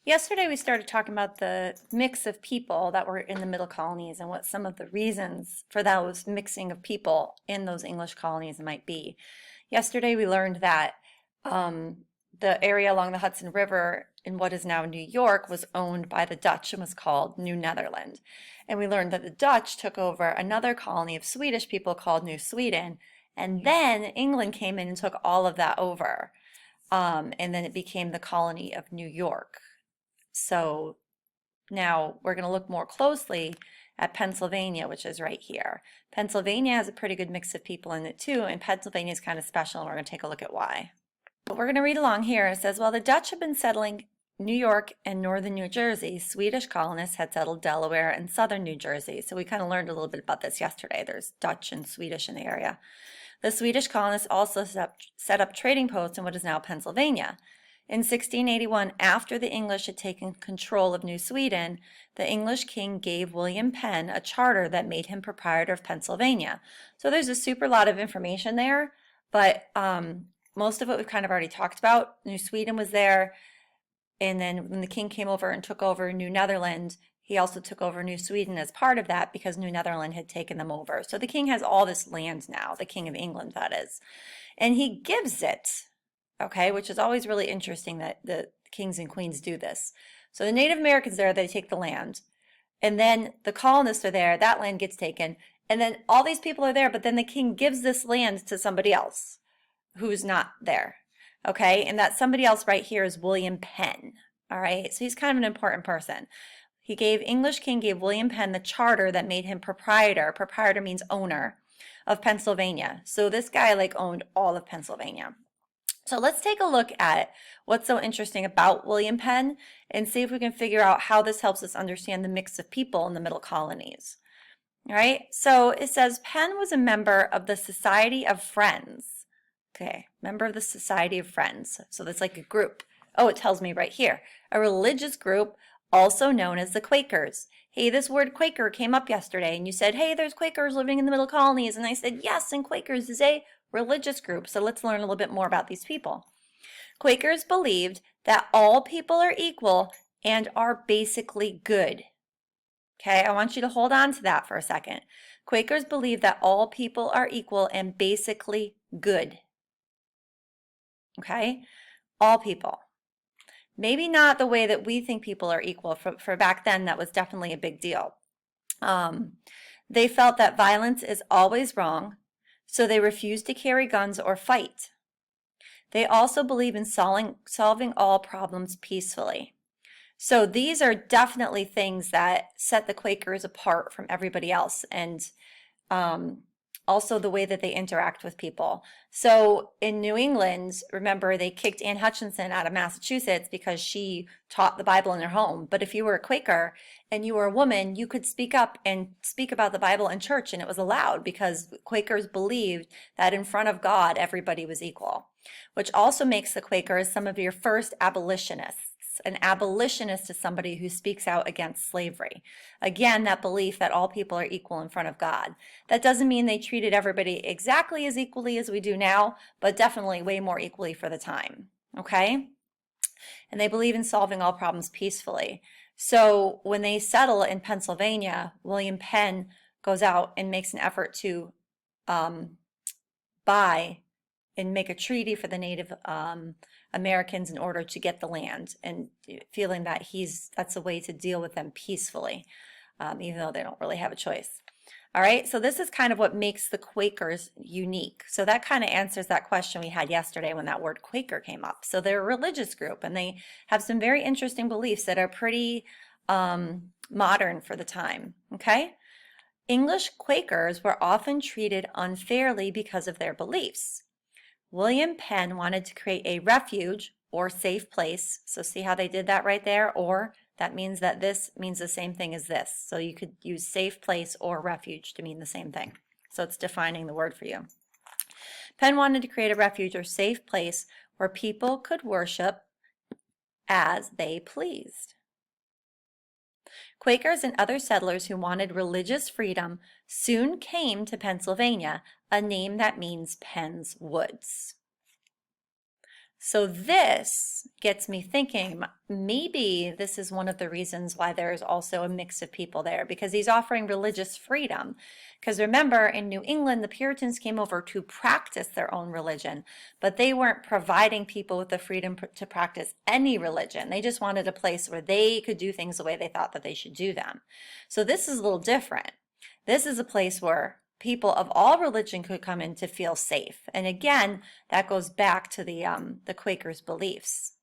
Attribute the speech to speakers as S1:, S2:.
S1: Yesterday we started talking about the mix of people that were in the middle colonies and what some of the reasons for those mixing of people in those English colonies might be. Yesterday we learned that um, the area along the Hudson River in what is now New York was owned by the Dutch and was called New Netherland. And we learned that the Dutch took over another colony of Swedish people called New Sweden, and then England came in and took all of that over. And then it became the colony of New York. So now we're going to look more closely at Pennsylvania, which is right here. Pennsylvania has a pretty good mix of people in it too, and Pennsylvania is kind of special, and we're going to take a look at why. But we're going to read along here. It says, while the Dutch have been settling New York and northern New Jersey, Swedish colonists had settled Delaware and southern New Jersey. So we kind of learned a little bit about this yesterday. There's Dutch and Swedish in the area. The Swedish colonists also set up trading posts in what is now Pennsylvania. In 1681, after the English had taken control of New Sweden, the English king gave William Penn a charter that made him proprietor of Pennsylvania. So there's a super lot of information there, but most of it we've kind of already talked about. New Sweden was there, and then when the king came over and took over New Netherland, he also took over New Sweden as part of that because New Netherland had taken them over. So the king has all this land now, the king of England, that is, and he gives it. Okay, which is always really interesting that the kings and queens do this. So the Native Americans there, they take the land, and then the colonists are there, that land gets taken, and then all these people are there, but then the king gives this land to somebody else who's not there. Okay, and that somebody else right here is William Penn. All right, so he's kind of an important person. English king gave William Penn the charter that made him proprietor. Proprietor means owner of Pennsylvania. So this guy owned all of Pennsylvania. So let's take a look at what's so interesting about William Penn and see if we can figure out how this helps us understand the mix of people in the middle colonies. All right, so it says Penn was a member of the Society of Friends. Okay, member of the Society of Friends. So that's like a group. Oh, it tells me right here. A religious group also known as the Quakers. Hey, this word Quaker came up yesterday and you said, hey, there's Quakers living in the middle colonies. And I said, yes, and Quakers is a religious group. So let's learn a little bit more about these people. Quakers believed that all people are equal and are basically good. Okay, I want you to hold on to that for a second. Quakers believe that all people are equal and basically good. Okay, all people. Maybe not the way that we think people are equal. For back then, that was definitely a big deal. They felt that violence is always wrong, so they refuse to carry guns or fight. They also believe in solving all problems peacefully. So these are definitely things that set the Quakers apart from everybody else, and also the way that they interact with people. So in New England, remember, they kicked Anne Hutchinson out of Massachusetts because she taught the Bible in her home. But if you were a Quaker and you were a woman, you could speak up and speak about the Bible in church, and it was allowed because Quakers believed that in front of God, everybody was equal, which also makes the Quakers some of your first abolitionists. An abolitionist is somebody who speaks out against slavery. Again, that belief that all people are equal in front of God. That doesn't mean they treated everybody exactly as equally as we do now, but definitely way more equally for the time. Okay? And they believe in solving all problems peacefully. So when they settle in Pennsylvania, William Penn goes out and makes an effort to buy and make a treaty for the Native Americans in order to get the land, and feeling that that's a way to deal with them peacefully, even though they don't really have a choice. All right, so this is kind of what makes the Quakers unique. So that kind of answers that question we had yesterday when that word Quaker came up. So they're a religious group, and they have some very interesting beliefs that are pretty modern for the time, okay? English Quakers were often treated unfairly because of their beliefs. William Penn wanted to create a refuge or safe place. So see how they did that right there? Or that means that this means the same thing as this. So you could use safe place or refuge to mean the same thing. So it's defining the word for you. Penn wanted to create a refuge or safe place where people could worship as they pleased. Quakers and other settlers who wanted religious freedom soon came to Pennsylvania, a name that means Penn's Woods. So this gets me thinking, maybe this is one of the reasons why there is also a mix of people there, because he's offering religious freedom. Because remember, in New England, the Puritans came over to practice their own religion, but they weren't providing people with the freedom to practice any religion. They just wanted a place where they could do things the way they thought that they should do them. So this is a little different. This is a place where people of all religion could come in to feel safe. And again, that goes back to the Quakers' beliefs.